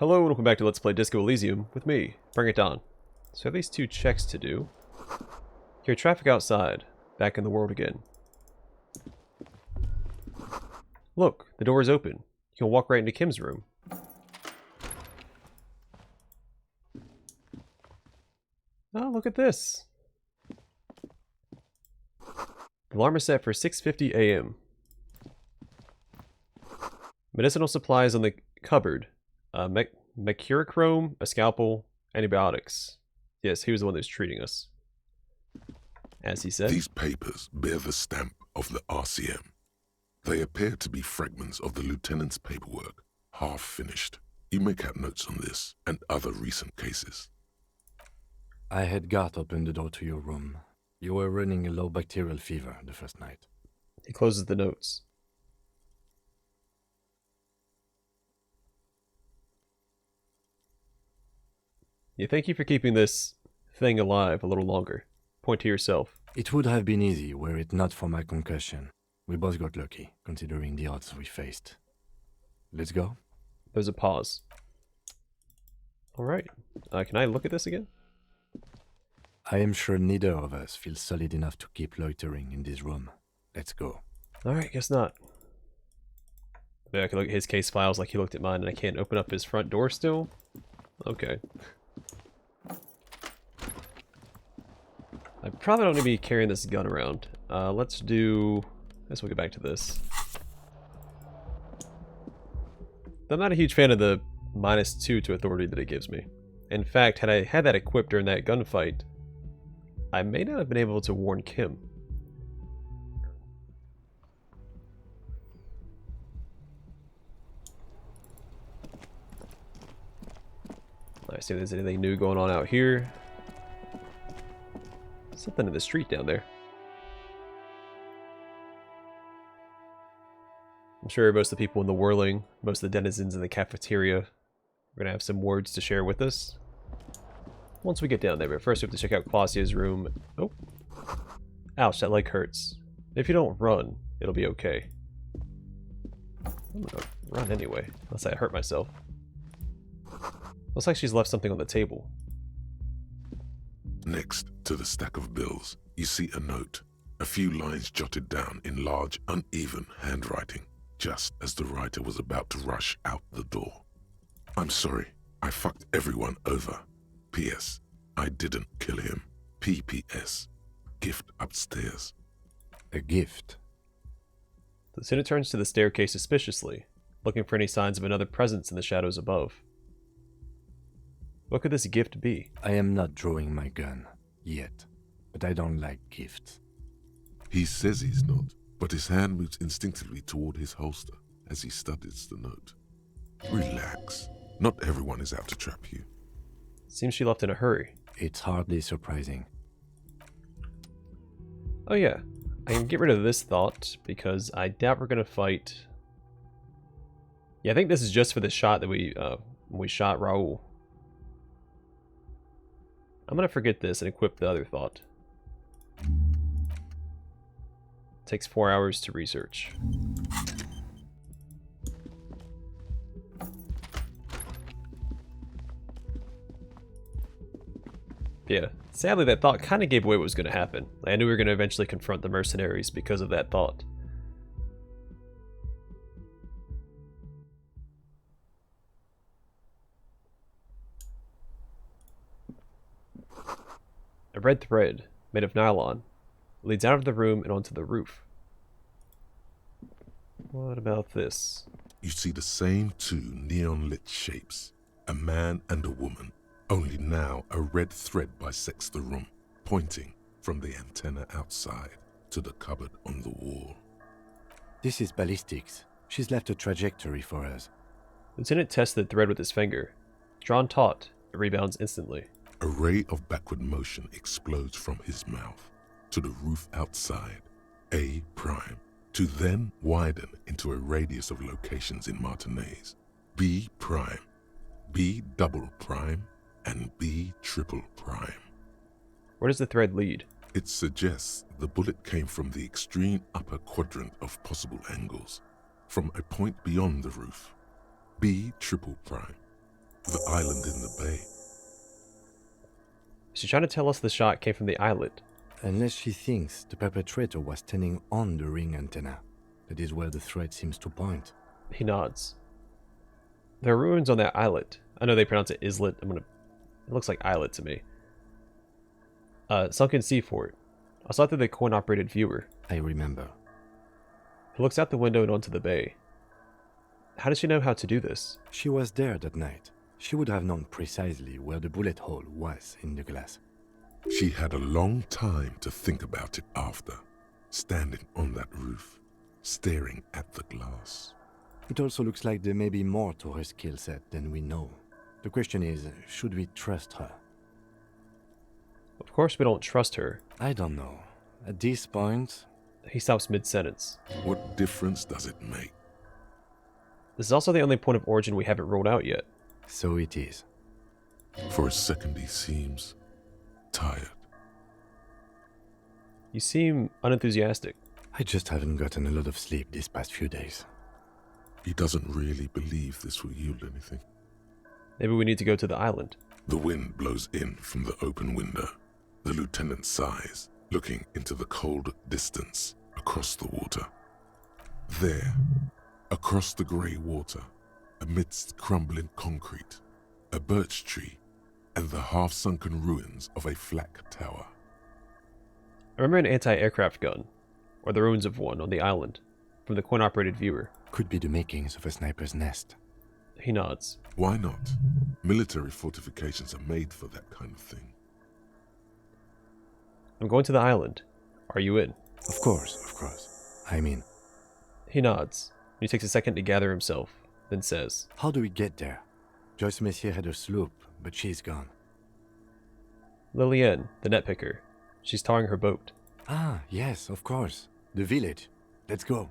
Hello and welcome back to Let's Play Disco Elysium with me, Bring It On. So I have these two checks to do. Hear traffic outside, back in the world again. Look, the door is open. You can walk right into Kim's room. Oh, look at this. The alarm is set for 6:50 a.m. Medicinal supplies on the cupboard. Mercurochrome, a scalpel, antibiotics. Yes, he was the one that was treating us. As he said. These papers bear the stamp of the RCM. They appear to be fragments of the lieutenant's paperwork, half finished. You make out notes on this and other recent cases. I had Garth open the door to your room. You were running a low bacterial fever the first night. He closes the notes. Yeah, thank you for keeping this thing alive a little longer. Point to yourself. It would have been easy were it not for my concussion. We both got lucky, considering the odds we faced. Let's go? There's a pause. Alright. Can I look at this again? I am sure neither of us feels solid enough to keep loitering in this room. Let's go. Alright, guess not. Maybe I can look at his case files like he looked at mine and I can't open up his front door still? Okay. I probably don't need to be carrying this gun around. Let's do... I guess we'll get back to this. I'm not a huge fan of the -2 to authority that it gives me. In fact, had I had that equipped during that gunfight, I may not have been able to warn Kim. I see if there's anything new going on out here. Something in the street down there. I'm sure most of the people in the whirling, most of the denizens in the cafeteria, are going to have some words to share with us once we get down there. But first we have to check out Clausia's room. Oh. Ouch, that leg hurts. If you don't run, it'll be okay. I'm going to run anyway, unless I hurt myself. Looks like she's left something on the table. Next to the stack of bills, you see a note, a few lines jotted down in large, uneven handwriting, just as the writer was about to rush out the door. I'm sorry, I fucked everyone over. P.S. I didn't kill him. P.P.S. Gift upstairs. A gift? The lieutenant turns to the staircase suspiciously, looking for any signs of another presence in the shadows above. What could this gift be? I am not drawing my gun, yet, but I don't like gifts. He says he's not, but his hand moves instinctively toward his holster as he studies the note. Relax. Not everyone is out to trap you. Seems she left in a hurry. It's hardly surprising. Oh yeah, I can get rid of this thought because I doubt we're gonna fight. Yeah, I think this is just for the shot that we shot Raul. I'm gonna forget this and equip the other thought. Takes 4 hours to research. Yeah, sadly that thought kind of gave away what was going to happen. I knew we were going to eventually confront the mercenaries because of that thought. A red thread, made of nylon, leads out of the room and onto the roof. What about this? You see the same two neon-lit shapes, a man and a woman, only now a red thread bisects the room, pointing from the antenna outside to the cupboard on the wall. This is ballistics. She's left a trajectory for us. Lieutenant tests the thread with his finger. Drawn taut, it rebounds instantly. A ray of backward motion explodes from his mouth to the roof outside, A prime, to then widen into a radius of locations in Martinez, B prime, B double prime, and B triple prime. Where does the thread lead? It suggests the bullet came from the extreme upper quadrant of possible angles, from a point beyond the roof, B triple prime. The island in the bay. She's trying to tell us the shot came from the islet. Unless she thinks the perpetrator was standing on the ring antenna. That is where the threat seems to point. He nods. There are ruins on that islet. I know they pronounce it islet. It looks like islet to me. Sunken sea fort. I saw it through the coin-operated viewer. I remember. He looks out the window and onto the bay. How does she know how to do this? She was there that night. She would have known precisely where the bullet hole was in the glass. She had a long time to think about it after, standing on that roof, staring at the glass. It also looks like there may be more to her skill set than we know. The question is, should we trust her? Of course we don't trust her. I don't know. At this point... He stops mid-sentence. What difference does it make? This is also the only point of origin we haven't ruled out yet. So it is. For a second he seems tired. You seem unenthusiastic. I just haven't gotten a lot of sleep these past few days. He doesn't really believe this will yield anything. Maybe we need to go to the island. The wind blows in from the open window. The lieutenant sighs, looking into the cold distance across the water. There, across the grey water, amidst crumbling concrete, a birch tree, and the half-sunken ruins of a flak tower. I remember an anti-aircraft gun, or the ruins of one on the island, from the coin-operated viewer. Could be the makings of a sniper's nest. He nods. Why not? Military fortifications are made for that kind of thing. I'm going to the island. Are you in? Of course. I mean... He nods. He takes a second to gather himself, then says, How do we get there? Joyce Messier had her sloop, but she's gone. Lillian, the net picker. She's towing her boat. Ah, yes, of course. The village. Let's go.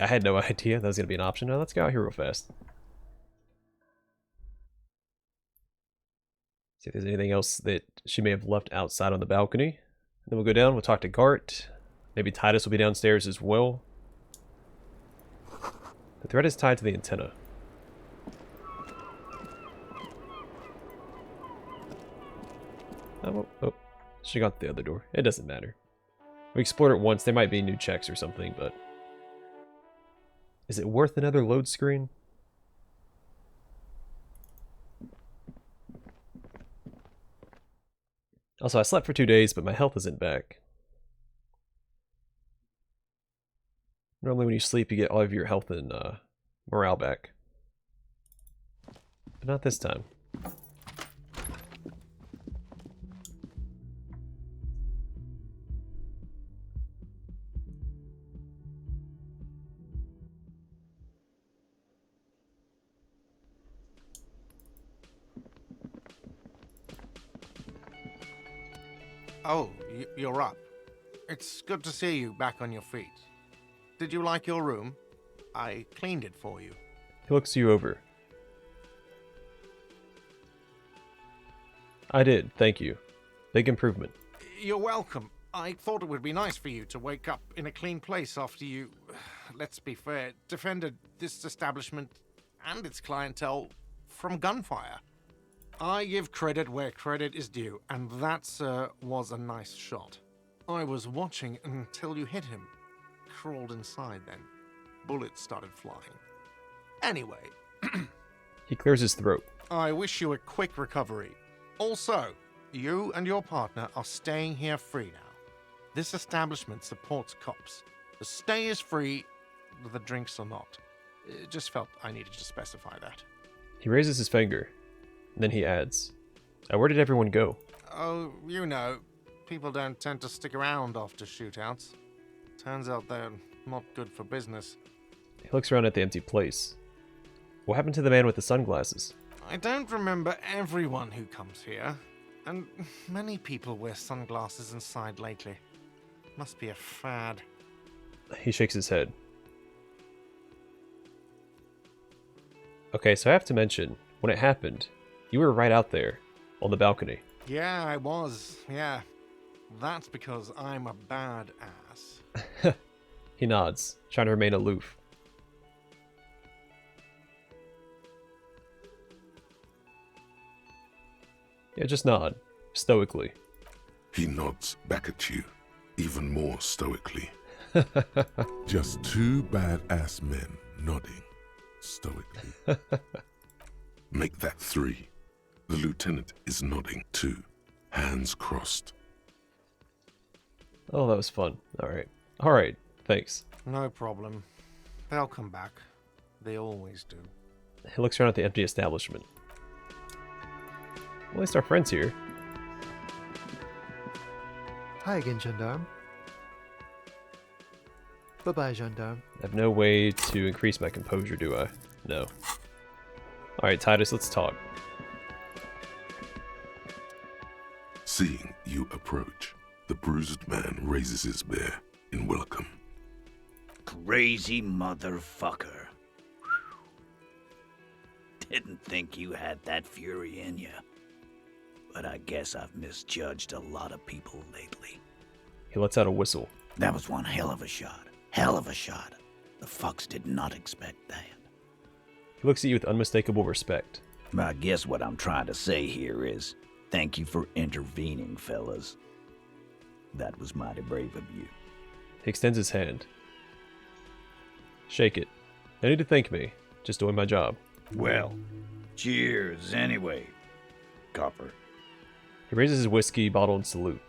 I had no idea that was going to be an option. Now let's go out here real fast. See if there's anything else that she may have left outside on the balcony. Then we'll go down, we'll talk to Gart. Maybe Titus will be downstairs as well. The thread is tied to the antenna. Oh, she got the other door. It doesn't matter. We explored it once. There might be new checks or something, but... Is it worth another load screen? Also, I slept for 2 days, but my health isn't back. Normally when you sleep, you get all of your health and morale back. But not this time. Oh, you're up. It's good to see you back on your feet. Did you like your room? I cleaned it for you. He looks you over. I did, thank you. Big improvement. You're welcome. I thought it would be nice for you to wake up in a clean place after you, let's be fair, defended this establishment and its clientele from gunfire. I give credit where credit is due, and that, sir, was a nice shot. I was watching until you hit him. Crawled inside then. Bullets started flying. Anyway. He clears his throat. I wish you a quick recovery. Also, you and your partner are staying here free now. This establishment supports cops. The stay is free, the drinks are not. Just felt I needed to specify that. He raises his finger. Then he adds, where did everyone go? Oh, you know, people don't tend to stick around after shootouts. Turns out they're not good for business. He looks around at the empty place. What happened to the man with the sunglasses? I don't remember everyone who comes here, and many people wear sunglasses inside lately. Must be a fad. He shakes his head. Okay, so I have to mention, when it happened, you were right out there, on the balcony. Yeah, I was, yeah. That's because I'm a bad ass. He nods, trying to remain aloof. Yeah, just nod. Stoically. He nods back at you, even more stoically. Just two badass men nodding stoically. Make that three. The lieutenant is nodding too, hands crossed. Oh, that was fun. Alright. Alright, thanks. No problem. They'll come back. They always do. He looks around at the empty establishment. Well, at least our friend's here. Hi again, gendarme. Bye-bye, gendarme. I have no way to increase my composure, do I? No. Alright, Titus, let's talk. Seeing you approach, the bruised man raises his bear in welcome. Crazy motherfucker. Didn't think you had that fury in you. But I guess I've misjudged a lot of people lately. He lets out a whistle. That was one hell of a shot. Hell of a shot. The fucks did not expect that. He looks at you with unmistakable respect. I guess what I'm trying to say here is, thank you for intervening, fellas. That was mighty brave of you. He extends his hand. Shake it. No need to thank me. Just doing my job. Well, cheers anyway, copper. He raises his whiskey bottle in salute.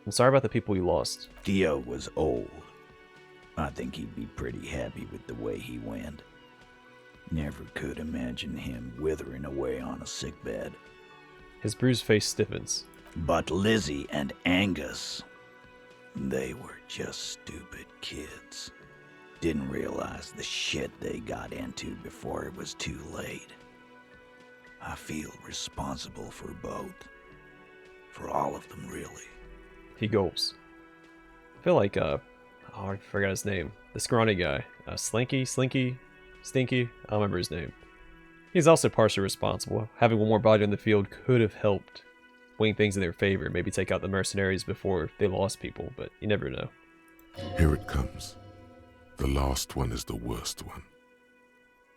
I'm sorry about the people you lost. Theo was old. I think he'd be pretty happy with the way he went. Never could imagine him withering away on a sickbed. His bruised face stiffens. But Lizzie and Angus, they were just stupid kids. Didn't realize the shit they got into before it was too late. I feel responsible for both. For all of them, really. He gulps. I feel like, oh, I forgot his name. The scrawny guy. Slinky? Slinky? Stinky? I don't remember his name. He's also partially responsible. Having one more body on the field could have helped wing things in their favor. Maybe take out the mercenaries before they lost people, but you never know. Here it comes. The last one is the worst one.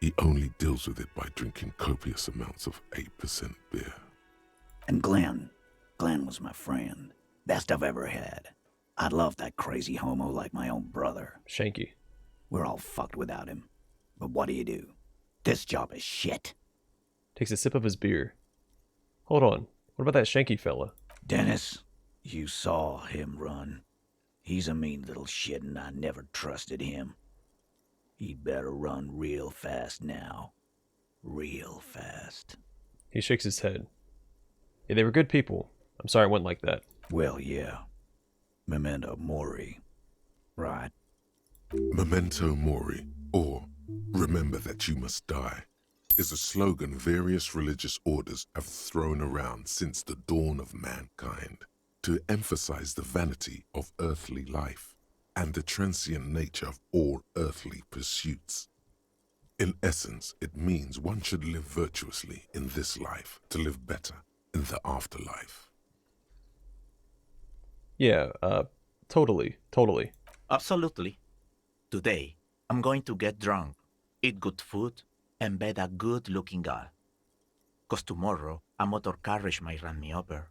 He only deals with it by drinking copious amounts of 8% beer. And Glenn was my friend. Best I've ever had. I love that crazy homo like my own brother. Shanky. We're all fucked without him. But what do? This job is shit. Takes a sip of his beer. Hold on. What about that Shanky fella? Dennis, you saw him run. He's a mean little shit and I never trusted him. He'd better run real fast now. Real fast. He shakes his head. Yeah, they were good people. I'm sorry it went like that. Well, yeah. Memento mori. Right. Memento mori, or remember that you must die, is a slogan various religious orders have thrown around since the dawn of mankind to emphasize the vanity of earthly life and the transient nature of all earthly pursuits. In essence, it means one should live virtuously in this life to live better in the afterlife. Yeah, totally. Absolutely. Today, I'm going to get drunk, eat good food, and bed a good-looking girl. 'Cause tomorrow, a motor carriage might run me over.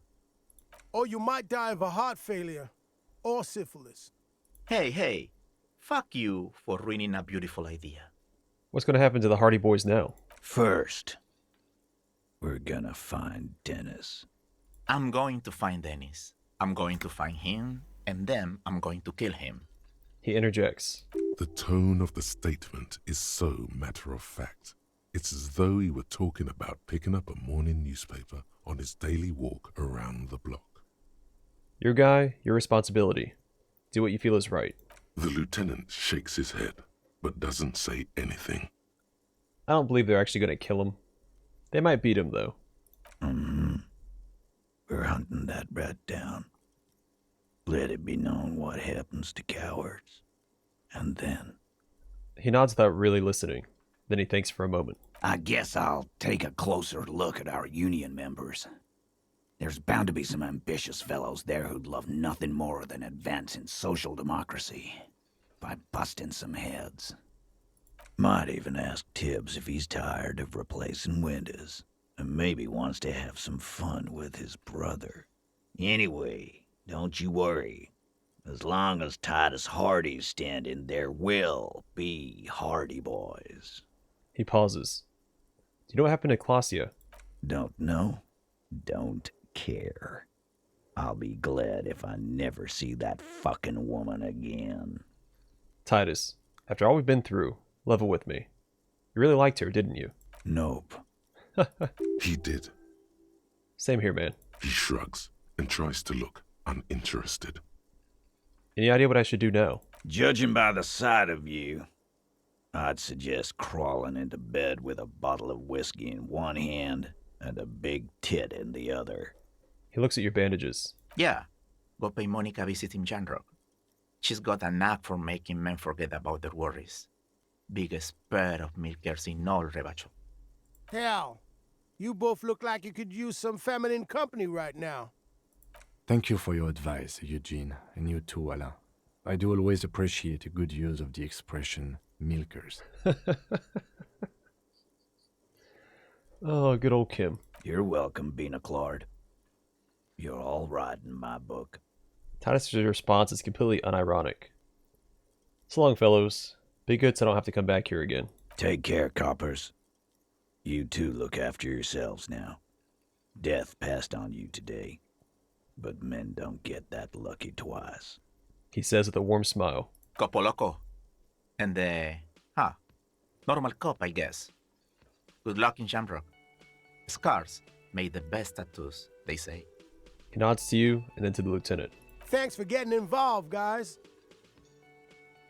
Or you might die of a heart failure or syphilis. Hey, fuck you for ruining a beautiful idea. What's going to happen to the Hardy Boys now? First, we're gonna find Dennis. I'm going to find Dennis. I'm going to find him, and then I'm going to kill him. He interjects. The tone of the statement is so matter-of-fact. It's as though he were talking about picking up a morning newspaper on his daily walk around the block. Your guy, your responsibility. Do what you feel is right. The lieutenant shakes his head, but doesn't say anything. I don't believe they're actually going to kill him. They might beat him, though. We're hunting that rat down. Let it be known what happens to cowards. And then, He nods without really listening. Then he thinks for a moment. I guess I'll take a closer look at our union members. There's bound to be some ambitious fellows there who'd love nothing more than advancing social democracy by busting some heads. Might even ask Tibbs if he's tired of replacing windows. and maybe wants to have some fun with his brother. Anyway, don't you worry. As long as Titus Hardy's standing, there will be Hardy boys. He pauses. Do you know what happened to Clausia? Don't know? Don't care. I'll be glad if I never see that fucking woman again. Titus, after all we've been through, level with me. You really liked her, didn't you? Nope. He did. Same here, man. He shrugs and tries to look uninterested. Any idea what I should do now? Judging by the sight of you, I'd suggest crawling into bed with a bottle of whiskey in one hand and a big tit in the other. He looks at your bandages. Yeah, go pay Monica a visit in Janrock. She's got a knack for making men forget about their worries. Biggest pair of milkers in all Rebacho. Hell, you both look like you could use some feminine company right now. Thank you for your advice, Eugene, and you too, Alain. I do always appreciate a good use of the expression milkers. Oh, good old Kim. You're welcome, Bina Claude. You're all right in my book. Titus' response is completely unironic. So long, fellows. Be good so I don't have to come back here again. Take care, coppers. You two look after yourselves now. Death passed on you today, but men don't get that lucky twice. He says with a warm smile. Copo loco. And normal cop, I guess. Good luck in Shamrock. Scars made the best tattoos, they say. He nods to you and then to the lieutenant. Thanks for getting involved, guys.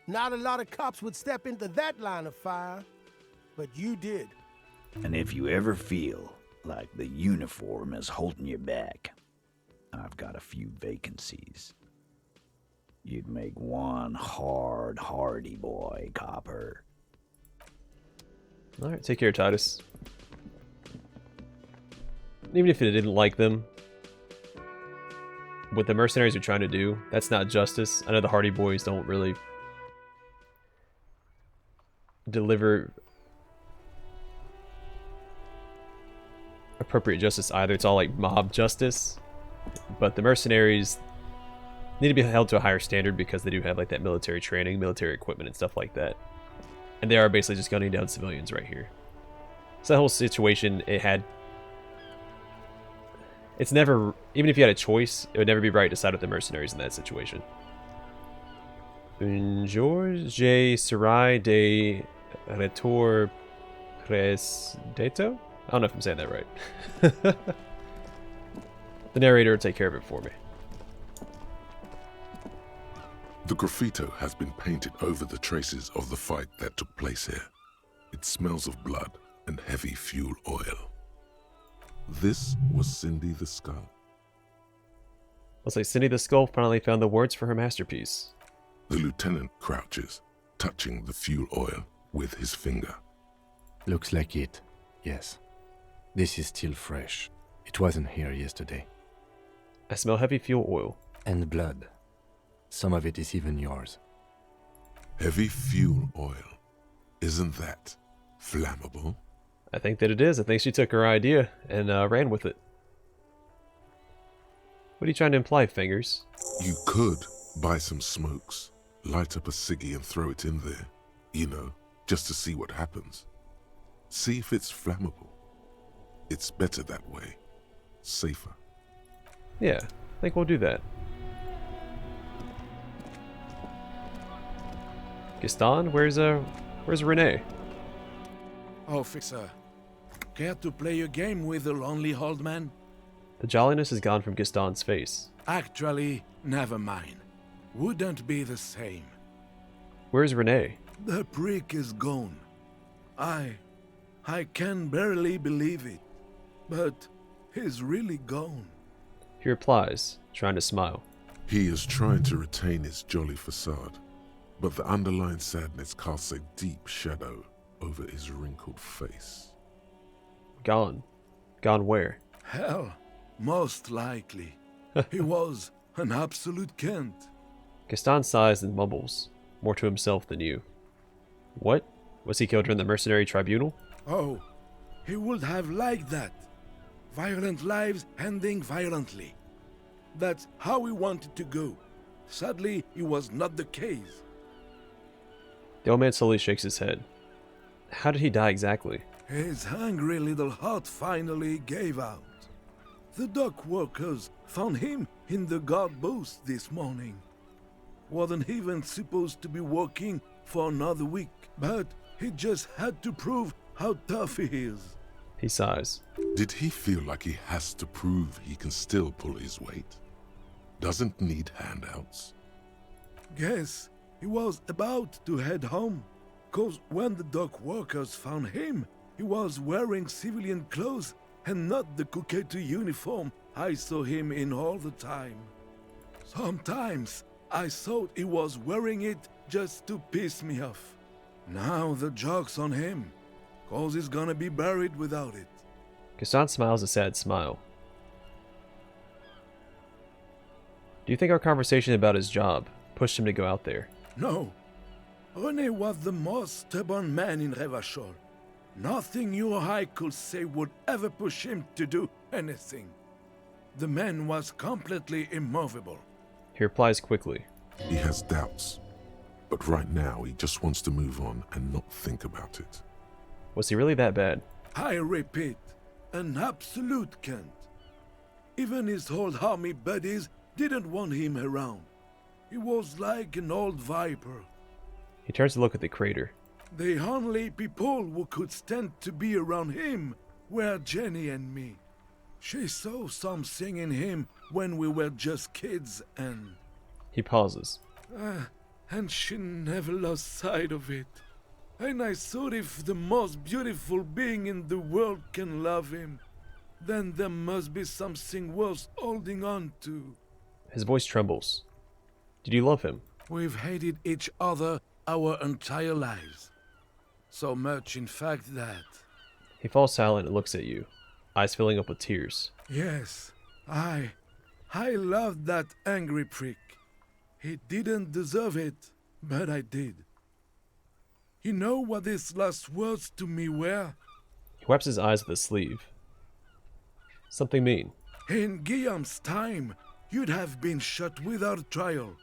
Not a lot of cops would step into that line of fire, but you did. And if you ever feel like the uniform is holding you back, I've got a few vacancies. You'd make one hardy boy, copper. Alright, take care, Titus. Even if it didn't like them, what the mercenaries are trying to do, that's not justice. I know the Hardy Boys don't really deliver appropriate justice either. It's all like mob justice. But the mercenaries need to be held to a higher standard because they do have like that military training, military equipment and stuff like that. And they are basically just gunning down civilians right here. So that whole situation, it's never, even if you had a choice, it would never be right to side with the mercenaries in that situation. Bonjour, je serai de retour presdeto? I don't know if I'm saying that right. The narrator will take care of it for me. The graffito has been painted over the traces of the fight that took place here. It smells of blood and heavy fuel oil. This was Cindy the Skull. Looks like Cindy the Skull finally found the words for her masterpiece. The lieutenant crouches, touching the fuel oil with his finger. Looks like it, yes. This is still fresh. It wasn't here yesterday. I smell heavy fuel oil. And blood. Some of it is even yours. Heavy fuel oil. Isn't that flammable? I think that it is. I think she took her idea and ran with it. What are you trying to imply, Fingers? You could buy some smokes, light up a ciggy and throw it in there. You know, just to see what happens. See if it's flammable. It's better that way. Safer. Yeah, I think we'll do that. Gaston, where's Renee? Officer, care to play a game with the lonely old man? The jolliness is gone from Gaston's face. Actually, never mind. Wouldn't be the same. Where's Renee? The prick is gone. I can barely believe it. But he's really gone. He replies, trying to smile. He is trying to retain his jolly facade, but the underlying sadness casts a deep shadow over his wrinkled face. Gone. Gone where? Hell, most likely. He was an absolute Kent. Gaston sighs and mumbles, more to himself than you. What? Was he killed during the mercenary tribunal? Oh, he would have liked that. Violent lives ending violently. That's how we wanted to go. Sadly, it was not the case. The old man slowly shakes his head. How did he die exactly? His hungry little heart finally gave out. The dock workers found him in the guard booth this morning. Wasn't even supposed to be working for another week, but he just had to prove how tough he is. He sighs. Did he feel like he has to prove he can still pull his weight? Doesn't need handouts? Guess he was about to head home, 'cause when the dock workers found him, he was wearing civilian clothes and not the Kuketu uniform I saw him in all the time. Sometimes I thought he was wearing it just to piss me off. Now the joke's on him, 'cause he's gonna be buried without it. Gaston smiles a sad smile. Do you think our conversation about his job pushed him to go out there? No. René was the most stubborn man in Revachol. Nothing you or I could say would ever push him to do anything. The man was completely immovable. He replies quickly. He has doubts. But right now, he just wants to move on and not think about it. Was he really that bad? I repeat, an absolute cunt. Even his old army buddies didn't want him around. He was like an old viper. He turns to look at the crater. The only people who could stand to be around him were Jenny and me. She saw something in him when we were just kids and... He pauses. And she never lost sight of it. And I thought if the most beautiful being in the world can love him, then there must be something worth holding on to. His voice trembles. Did you love him? We've hated each other our entire lives. So much, in fact, that... He falls silent and looks at you, eyes filling up with tears. Yes, I loved that angry prick. He didn't deserve it, but I did. You know what his last words to me were? He wipes his eyes with his sleeve. Something mean. In Guillaume's time, you'd have been shot without trial.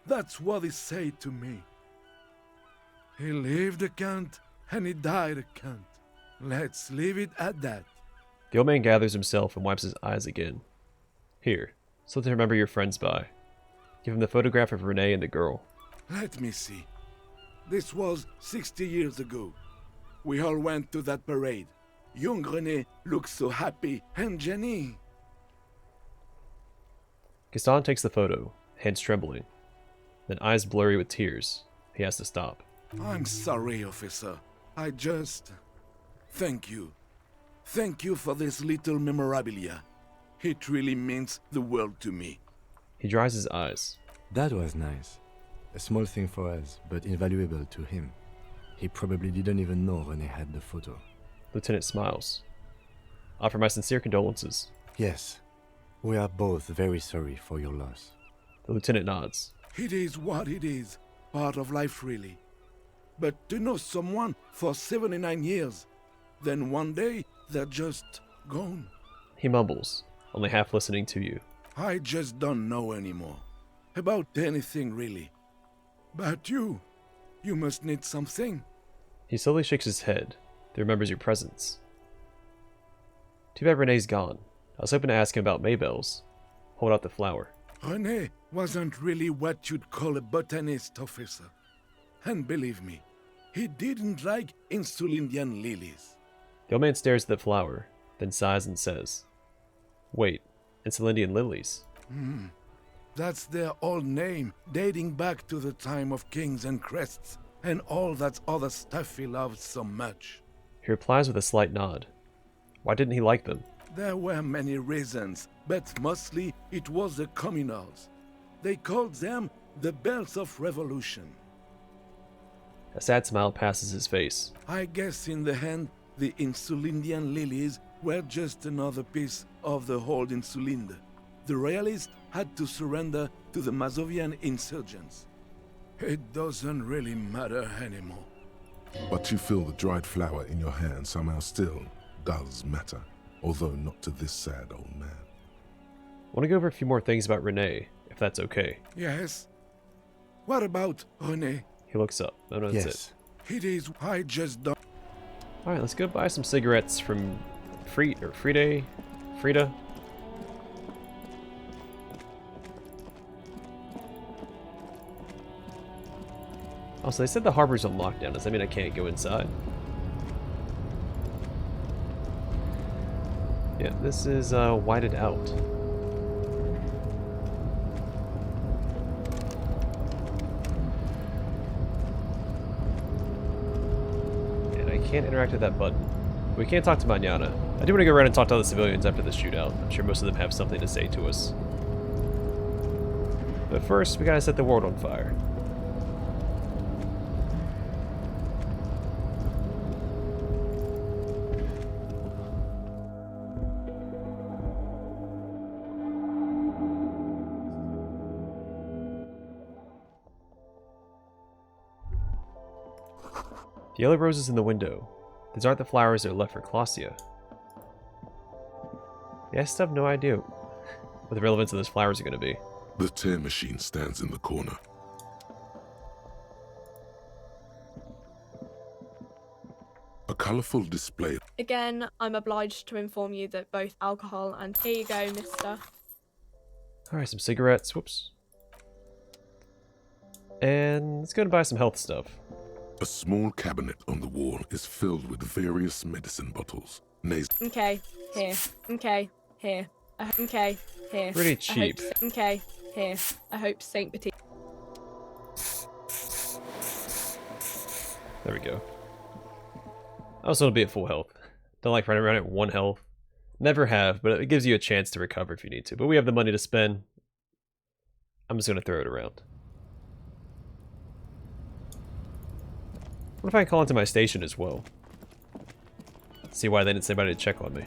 That's what he said to me. He lived a cunt, and he died a cunt. Let's leave it at that. The old man gathers himself and wipes his eyes again. Here, something to remember your friends by. Give him the photograph of Renee and the girl. Let me see. This was 60 years ago. We all went to that parade. Young Renee looked so happy, and Jenny... Gaston takes the photo, hands trembling. Then eyes blurry with tears. He has to stop. I'm sorry, officer. I just... Thank you. Thank you for this little memorabilia. It really means the world to me. He dries his eyes. That was nice. A small thing for us, but invaluable to him. He probably didn't even know René had the photo. Lieutenant smiles. Offer my sincere condolences. Yes, we are both very sorry for your loss. The lieutenant nods. It is what it is. Part of life, really. But to know someone for 79 years, then one day they're just gone. He mumbles, only half listening to you. I just don't know anymore. About anything, really. But you must need something. He slowly shakes his head, then remembers your presence. Too bad Renee's gone. I was hoping to ask him about Maybelle's. Hold out the flower. René wasn't really what you'd call a botanist, officer. And believe me, he didn't like Insulindian lilies. The old man stares at the flower, then sighs and says, Wait, Insulindian lilies? That's their old name, dating back to the time of kings and crests, and all that other stuff he loved so much. He replies with a slight nod. Why didn't he like them? There were many reasons, but mostly it was the communals. They called them the Bells of Revolution. A sad smile passes his face. I guess in the end, the Insulindian lilies were just another piece of the whole Insulinde. The royalists had to surrender to the Mazovian insurgents. It doesn't really matter anymore. But you feel the dried flower in your hand somehow still does matter. although not to this sad old man. I want to go over a few more things about Renee, if that's okay. Yes. What about René? He looks up. No, that's it. Yes. It is I just don't. Alright, let's go buy some cigarettes from Frida. Also, they said the harbor's on lockdown. Does that mean I can't go inside? Yeah, this is whited out. And I can't interact with that button. We can't talk to Manana. I do want to go around and talk to other civilians after the shootout. I'm sure most of them have something to say to us. But first, we gotta set the world on fire. The yellow roses in the window. These aren't the flowers that are left for Clausia. Yeah, I still have no idea what the relevance of those flowers are going to be. The tear machine stands in the corner. A colorful display. Again, I'm obliged to inform you that both alcohol and... Here you go, mister. Alright, some cigarettes. Whoops. And let's go and buy some health stuff. A small cabinet on the wall is filled with various medicine bottles. Okay, here. Okay, here. Okay, here. Pretty cheap. Okay, here. I hope Saint Petit. There we go. I also want to be at full health. Don't like running around at 1 health. Never have, but it gives you a chance to recover if you need to. But we have the money to spend. I'm just going to throw it around. What if I call into my station as well? See why they didn't send anybody to check on me.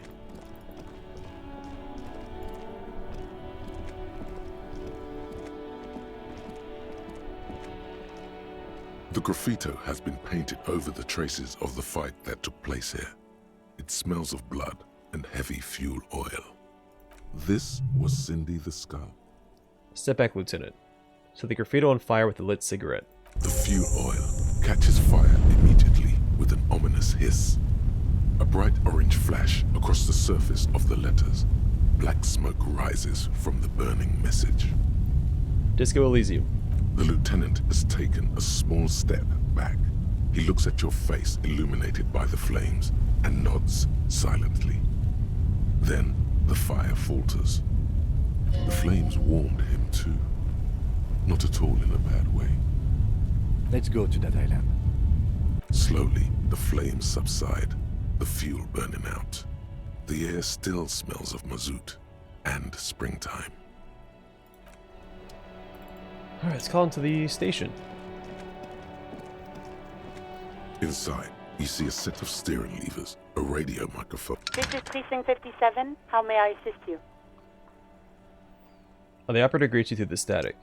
The graffito has been painted over the traces of the fight that took place here. It smells of blood and heavy fuel oil. This was Cindy the Scar. Step back, Lieutenant. Set the graffito on fire with a lit cigarette. The fuel oil catches fire immediately with an ominous hiss. A bright orange flash across the surface of the letters. Black smoke rises from the burning message. Disco Elysium. The lieutenant has taken a small step back. He looks at your face illuminated by the flames and nods silently. Then the fire falters. The flames warmed him too. Not at all in a bad way. Let's go to that island. Slowly, the flames subside, the fuel burning out. The air still smells of mazout and springtime. Alright, let's call into the station. Inside, you see a set of steering levers, a radio microphone. This is Precinct 57. How may I assist you? The operator greets you through the static.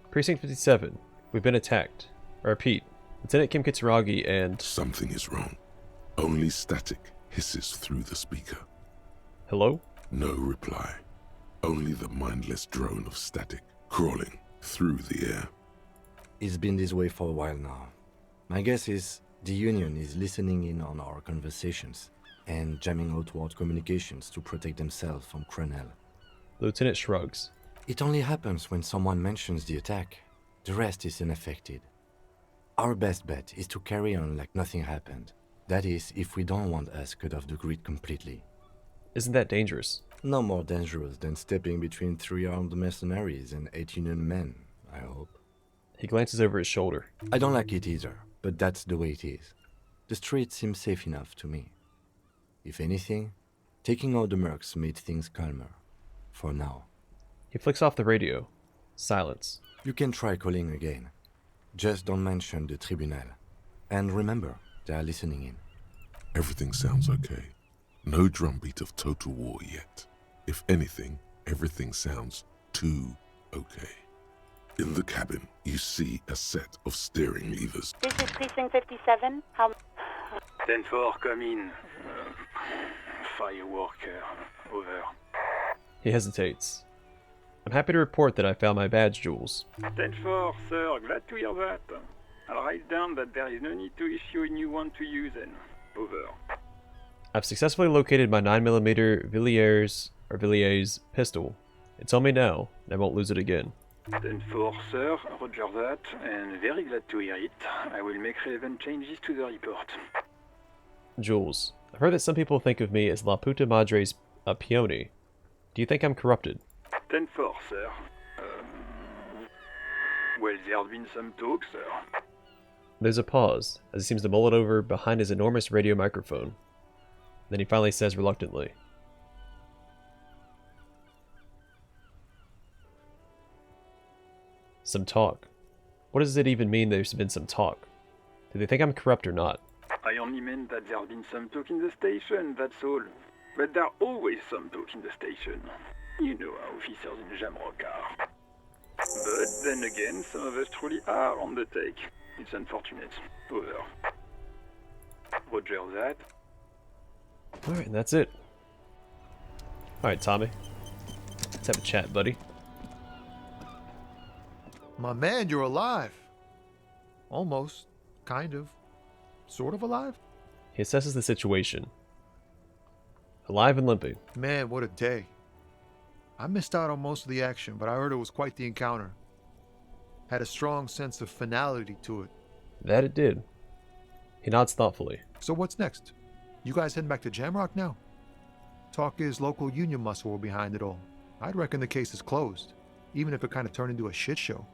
Precinct 57. We've been attacked. I repeat, Lieutenant Kim Kitsuragi and... Something is wrong. Only static hisses through the speaker. Hello? No reply. Only the mindless drone of static crawling through the air. It's been this way for a while now. My guess is the Union is listening in on our conversations and jamming outward communications to protect themselves from Cronel. The Lieutenant shrugs. It only happens when someone mentions the attack. The rest is unaffected. Our best bet is to carry on like nothing happened. That is, if we don't want us cut off the grid completely. Isn't that dangerous? No more dangerous than stepping between 3 armed mercenaries and 8 Union men, I hope. He glances over his shoulder. I don't like it either, but that's the way it is. The street seems safe enough to me. If anything, taking out the mercs made things calmer. For now. He flicks off the radio. Silence. You can try calling again. Just don't mention the Tribunal. And remember, they are listening in. Everything sounds okay. No drumbeat of total war yet. If anything, everything sounds too okay. In the cabin, you see a set of steering levers. This is Precinct 57. How... 10-4, come in. fireworker. Over. He hesitates. I'm happy to report that I found my badge, Jules. 10-4, sir. Glad to hear that. I'll write down that there is no need to issue a new one to you then. Over. I've successfully located my 9mm Villiers pistol. It's on me now, and I won't lose it again. 10-4, sir. Roger that, and very glad to hear it. I will make relevant changes to the report. Jules, I've heard that some people think of me as La Puta Madre's peony. Do you think I'm corrupted? 10-4, sir. Well, there's been some talk, sir. There's a pause, as he seems to mull it over behind his enormous radio microphone. Then he finally says reluctantly, some talk. What does it even mean there's been some talk? Do they think I'm corrupt or not? I only meant that there's been some talk in the station, that's all. But there's always some talk in the station. You know how officers in Jamrock are. But then again, some of us truly are on the take. It's unfortunate. Over. Roger that. Alright, and that's it. Alright, Tommy. Let's have a chat, buddy. My man, you're alive. Almost. Kind of. Sort of alive? He assesses the situation. Alive and limping. Man, what a day. I missed out on most of the action, but I heard it was quite the encounter. Had a strong sense of finality to it. That it did. He nods thoughtfully. So what's next? You guys heading back to Jamrock now? Talk is local union muscle were behind it all. I'd reckon the case is closed, even if it kind of turned into a shit show.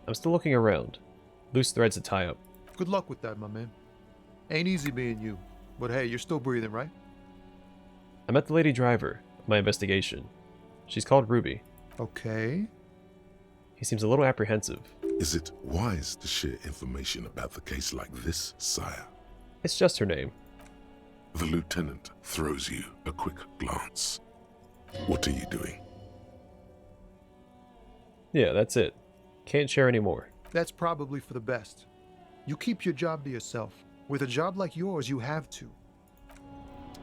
I'm still looking around. Loose threads to tie up. Good luck with that, my man. Ain't easy being you, but hey, you're still breathing, right? I met the lady driver of my investigation. She's called Ruby. Okay. He seems a little apprehensive. Is it wise to share information about the case like this, sire? It's just her name. The lieutenant throws you a quick glance. What are you doing? Yeah, that's it. Can't share anymore. That's probably for the best. You keep your job to yourself. With a job like yours, you have to.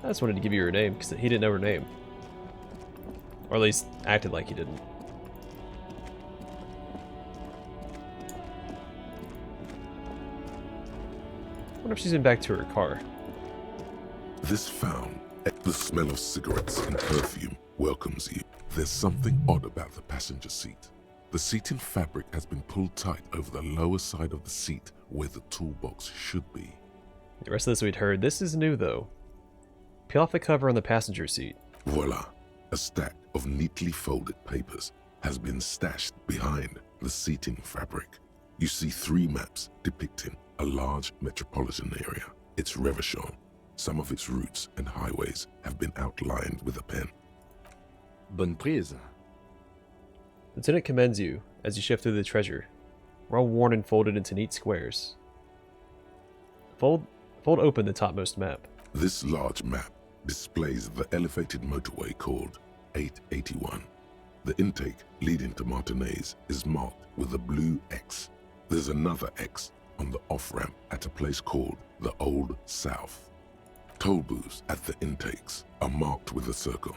I just wanted to give you her name because he didn't know her name. Or at least acted like he didn't. I wonder if she's been back to her car. This found, the smell of cigarettes and perfume welcomes you. There's something odd about the passenger seat. The seating fabric has been pulled tight over the lower side of the seat where the toolbox should be. The rest of this we'd heard. This is new though. Peel off the cover on the passenger seat. Voila! A stack of neatly folded papers has been stashed behind the seating fabric. You see 3 maps depicting a large metropolitan area. It's Revachol. Some of its routes and highways have been outlined with a pen. Bonne prise. Lieutenant commends you as you shift through the treasure. We're all worn and folded into neat squares. Fold open the topmost map. This large map displays the elevated motorway called 881. The intake leading to Martinez is marked with a blue X. There's another X on the off-ramp at a place called the Old South. Toll booths at the intakes are marked with a circle.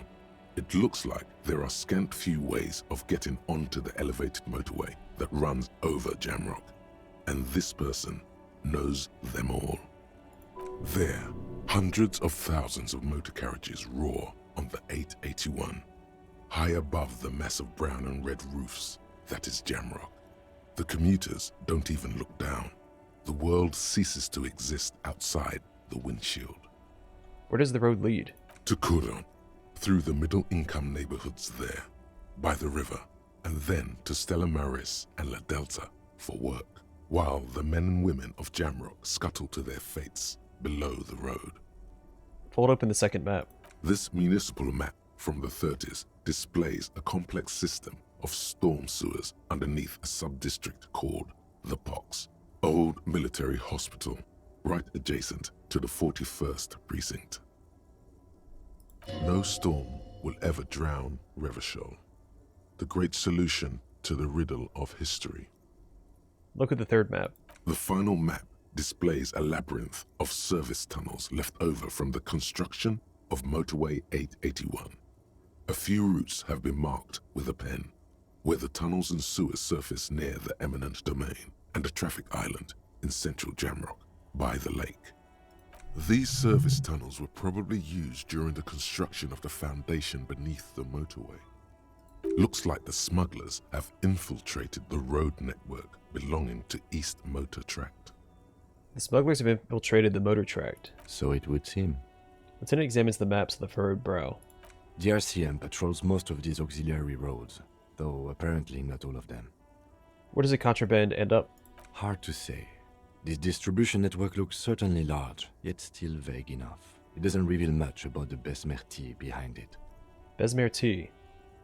It looks like there are scant few ways of getting onto the elevated motorway that runs over Jamrock, and this person knows them all. There, hundreds of thousands of motor carriages roar on the 881, high above the mass of brown and red roofs that is Jamrock. The commuters don't even look down. The world ceases to exist outside the windshield. Where does the road lead? To Couron, through the middle-income neighborhoods there, by the river, and then to Stella Maris and La Delta for work, while the men and women of Jamrock scuttle to their fates below the road. Fold open the second map. This municipal map from the 30s displays a complex system of storm sewers underneath a sub-district called the Pox, old military hospital, right adjacent to the 41st precinct. No storm will ever drown Revachol, the great solution to the riddle of history. Look at the third map. The final map displays a labyrinth of service tunnels left over from the construction of Motorway 881. A few routes have been marked with a pen, where the tunnels and sewers surface near the eminent domain and a traffic island in central Jamrock by the lake. These service tunnels were probably used during the construction of the foundation beneath the motorway. Looks like the smugglers have infiltrated the road network belonging to East Motor Tract. The smugglers have infiltrated the motor tract. So it would seem. Lieutenant examines the maps of the furrowed brow. The RCM patrols most of these auxiliary roads, though apparently not all of them. Where does the contraband end up? Hard to say. This distribution network looks certainly large, yet still vague enough. It doesn't reveal much about the Besmerti behind it. Besmerti.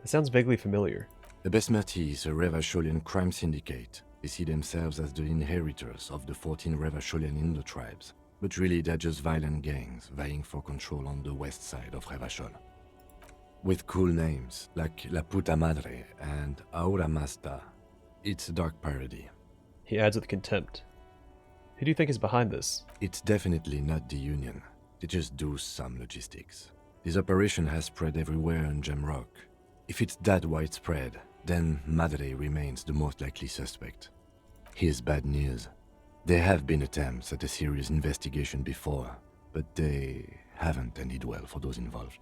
That sounds vaguely familiar. The Besmerti is a Revacholian crime syndicate. They see themselves as the inheritors of the 14 Revacholian Indo tribes, but really they're just violent gangs vying for control on the west side of Revachol. With cool names like La Puta Madre and Aura Masta, it's a dark parody. He adds with contempt. Who do you think is behind this? It's definitely not the Union. They just do some logistics. This operation has spread everywhere in Jamrock. If it's that widespread, then Madre remains the most likely suspect. Here's bad news. There have been attempts at a serious investigation before, but they haven't ended well for those involved.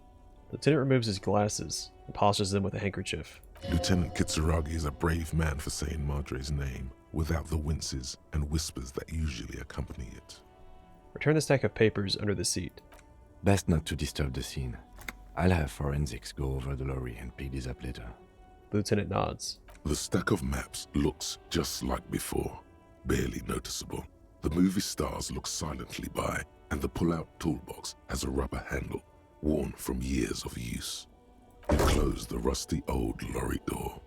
The lieutenant removes his glasses and polishes them with a handkerchief. Lieutenant Kitsuragi is a brave man for saying Madre's name without the winces and whispers that usually accompany it. Return the stack of papers under the seat. Best not to disturb the scene. I'll have forensics go over the lorry and pick these up later. The lieutenant nods. The stack of maps looks just like before, barely noticeable. The movie stars look silently by, and the pull-out toolbox has a rubber handle, worn from years of use. You close the rusty old lorry door.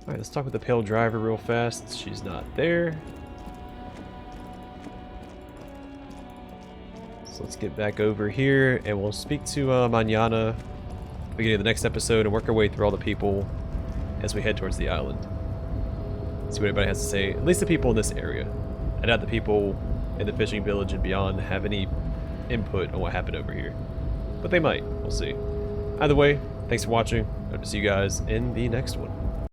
Alright, let's talk with the pale driver real fast. She's not there. So let's get back over here and we'll speak to Mañana beginning of the next episode and work our way through all the people as we head towards the island. See what everybody has to say, at least the people in this area. I doubt the people in the fishing village and beyond have any input on what happened over here. But they might, we'll see. Either way, thanks for watching. Hope to see you guys in the next one.